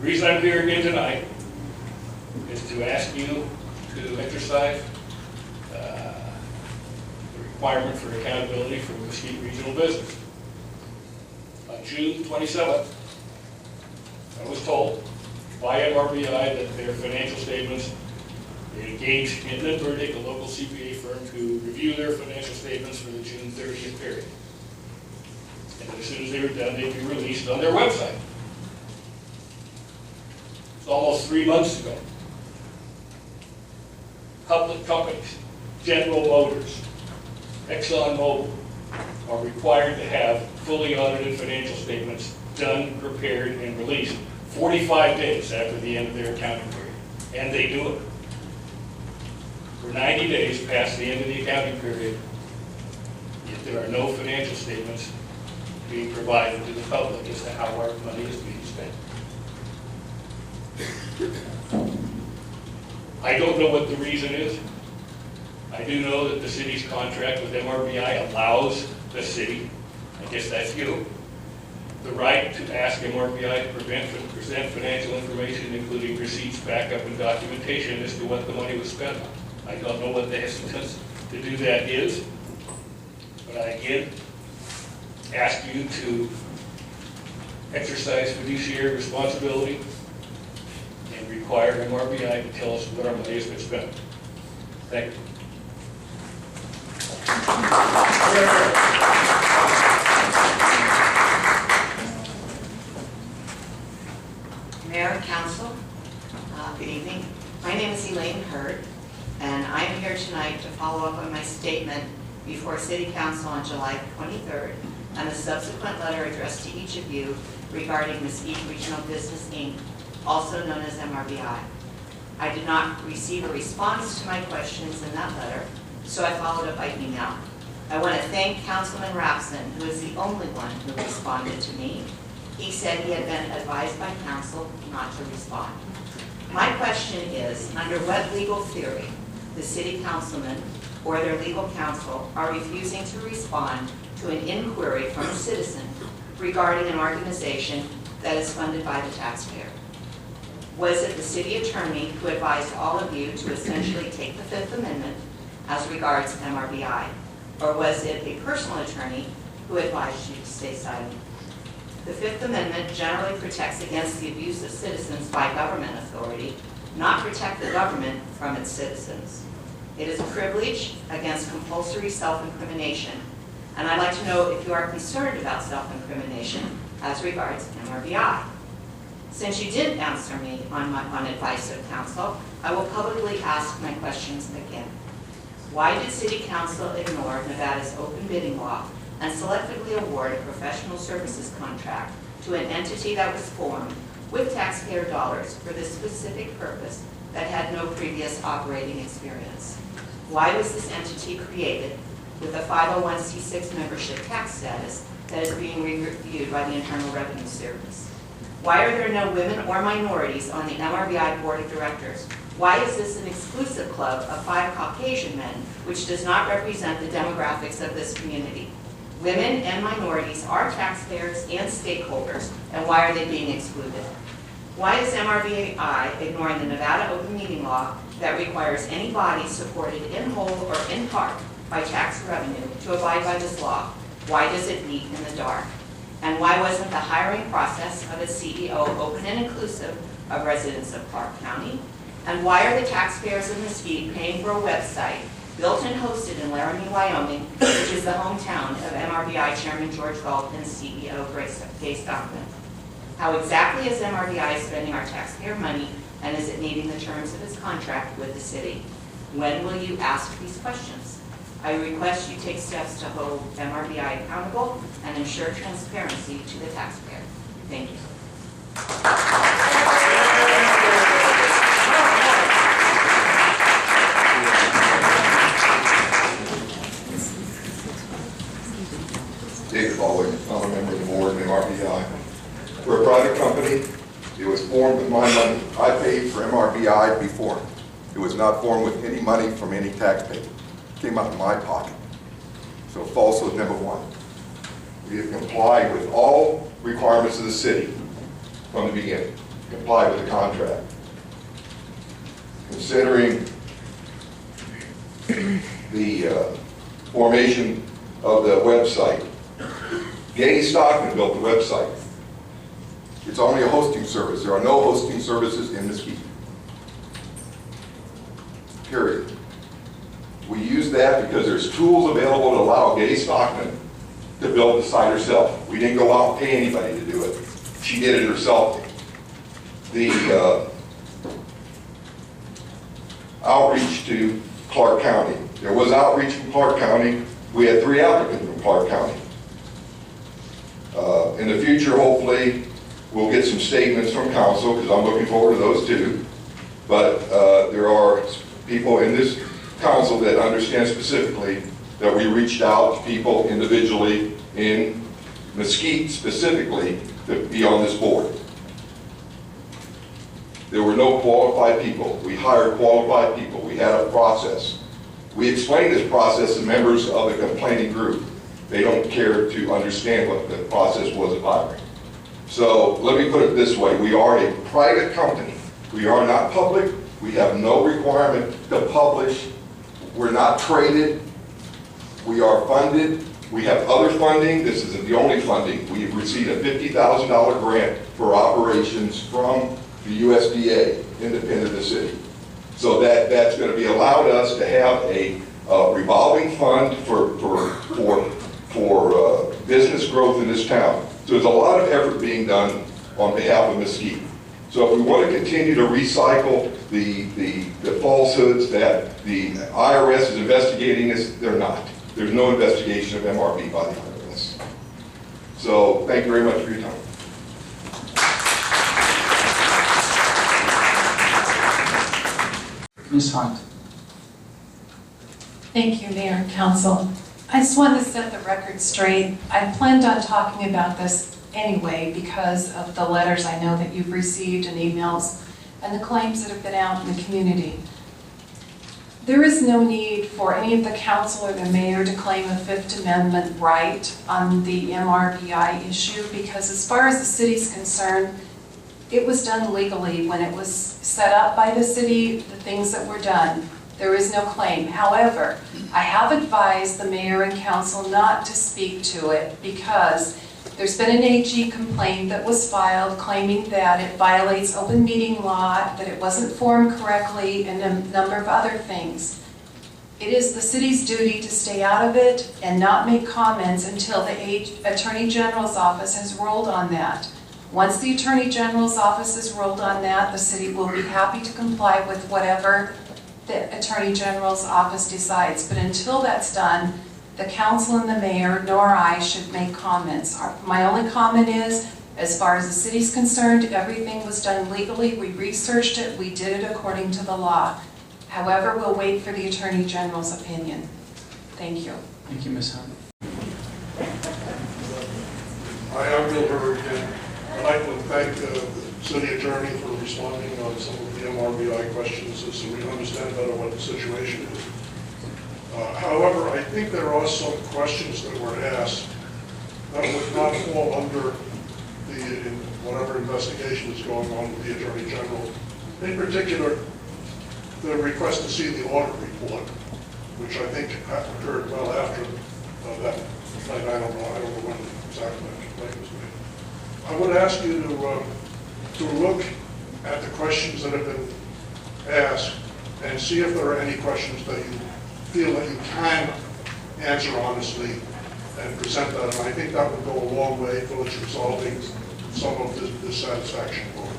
The reason I'm here again tonight is to ask you to exercise the requirement for accountability for Mesquite Regional Business. On June 27th, I was told by MRBI that their financial statements, they engaged inadvertently a local CPA firm to review their financial statements for the June 30th period. And as soon as they were done, they'd be released on their website. It's almost 3 months ago. Public companies, General Motors, ExxonMobil, are required to have fully audited financial statements done, prepared, and released 45 days after the end of their accounting period. And they do it. For 90 days past the end of the accounting period, yet there are no financial statements being provided to the public as to how our money is being spent. I don't know what the reason is. I do know that the city's contract with MRBI allows the city, I guess that's you, the right to ask MRBI to present financial information, including receipts, backup, and documentation as to what the money was spent on. I don't know what the hesitance to do that is, but I again ask you to exercise fiduciary responsibility and require MRBI to tell us what our money has been spent. Thank you. Mayor, Council, good evening. My name is Elaine Hurd, and I am here tonight to follow up on my statement before City Council on July 23rd and a subsequent letter addressed to each of you regarding Mesquite Regional Business, Inc., also known as MRBI. I did not receive a response to my questions in that letter, so I followed up by email. I want to thank Councilman Rapson, who is the only one who responded to me. He said he had been advised by council not to respond. My question is, under what legal theory the city councilman or their legal counsel are refusing to respond to an inquiry from a citizen regarding an organization that is funded by the taxpayer? Was it the city attorney who advised all of you to essentially take the Fifth Amendment as regards MRBI? Or was it a personal attorney who advised you to stay silent? The Fifth Amendment generally protects against the abuse of citizens by government authority, not protect the government from its citizens. It is a privilege against compulsory self-incrimination, and I'd like to know if you are concerned about self-incrimination as regards MRBI. Since you didn't answer me on advice of council, I will publicly ask my questions again. Why did City Council ignore Nevada's open bidding law and selectively award a professional services contract to an entity that was formed with taxpayer dollars for this specific purpose that had no previous operating experience? Why was this entity created with a 501c6 membership tax status that is being reviewed by the Internal Revenue Service? Why are there no women or minorities on the MRBI Board of Directors? Why is this an exclusive club of 5 Caucasian men, which does not represent the demographics of this community? Women and minorities are taxpayers and stakeholders, and why are they being excluded? Why is MRBI ignoring the Nevada open meeting law that requires any body supported in whole or in part by tax revenue to abide by this law? Why does it meet in the dark? And why wasn't the hiring process of its CEO open and inclusive of residents of Clark County? And why are the taxpayers of Mesquite paying for a website built and hosted in Laramie, Wyoming, which is the hometown of MRBI Chairman George Galt and CEO Gay Stockman? How exactly is MRBI spending our taxpayer money, and is it meeting the terms of its contract with the city? When will you ask these questions? I request you take steps to hold MRBI accountable and ensure transparency to the taxpayer. Thank you. David Baldwin, I'm a member of the board of MRBI. We're a private company. It was formed with my money. I paid for MRBI before. It was not formed with any money from any taxpayer. It came out of my pocket. So falsehood number one. We have complied with all requirements of the city from the beginning. comply with the contract. Considering the formation of the website, Gay Stockman built the website. It's only a hosting service. There are no hosting services in Mesquite. Period. We use that because there's tools available to allow Gay Stockman to build the site herself. We didn't go out and pay anybody to do it. She did it herself. The outreach to Clark County. There was outreach from Clark County. We had 3 applicants from Clark County. In the future, hopefully, we'll get some statements from council, because I'm looking forward to those too. But there are people in this council that understand specifically that we reached out to people individually in Mesquite specifically to be on this board. There were no qualified people. We hired qualified people. We had a process. We explained this process to members of the complaining group. They don't care to understand what the process was of hiring. So let me put it this way. We are a private company. We are not public. We have no requirement to publish. We're not traded. We are funded. We have other funding. This isn't the only funding. We've received a $50,000 grant for operations from the USDA, independent of the city. So that's going to be allowed us to have a revolving fund for business growth in this town. So there's a lot of effort being done on behalf of Mesquite. So if we want to continue to recycle the falsehoods that the IRS is investigating this, they're not. There's no investigation of MRB by the IRS. So thank you very much for your time. Ms. Hunt. Thank you, Mayor and Council. I just wanted to set the record straight. I planned on talking about this anyway because of the letters I know that you've received and emails and the claims that have been out in the community. There is no need for any of the council or the mayor to claim a Fifth Amendment right on the MRBI issue because as far as the city's concerned, it was done legally when it was set up by the city, the things that were done. There is no claim. However, I have advised the mayor and council not to speak to it because there's been an AG complaint that was filed claiming that it violates open meeting law, that it wasn't formed correctly, and a number of other things. It is the city's duty to stay out of it and not make comments until the Attorney General's office has ruled on that. Once the Attorney General's office has ruled on that, the city will be happy to comply with whatever the Attorney General's office decides. But until that's done, the council and the mayor nor I should make comments. My only comment is, as far as the city's concerned, everything was done legally. We researched it. We did it according to the law. However, we'll wait for the Attorney General's opinion. Thank you. Thank you, Ms. Hunt. Hi, I'm Bill Hurd again. I'd like to thank the city attorney for responding on some of the MRBI questions so we understand better what the situation is. However, I think there are some questions that were asked that would not fall under whatever investigation is going on with the Attorney General. In particular, the request to see the audit report, which I think occurred well after that night. I don't know when exactly that complaint was made. I would ask you to look at the questions that have been asked and see if there are any questions that you feel that you can answer honestly and present that. And I think that would go a long way towards resolving some of the dissatisfaction going on.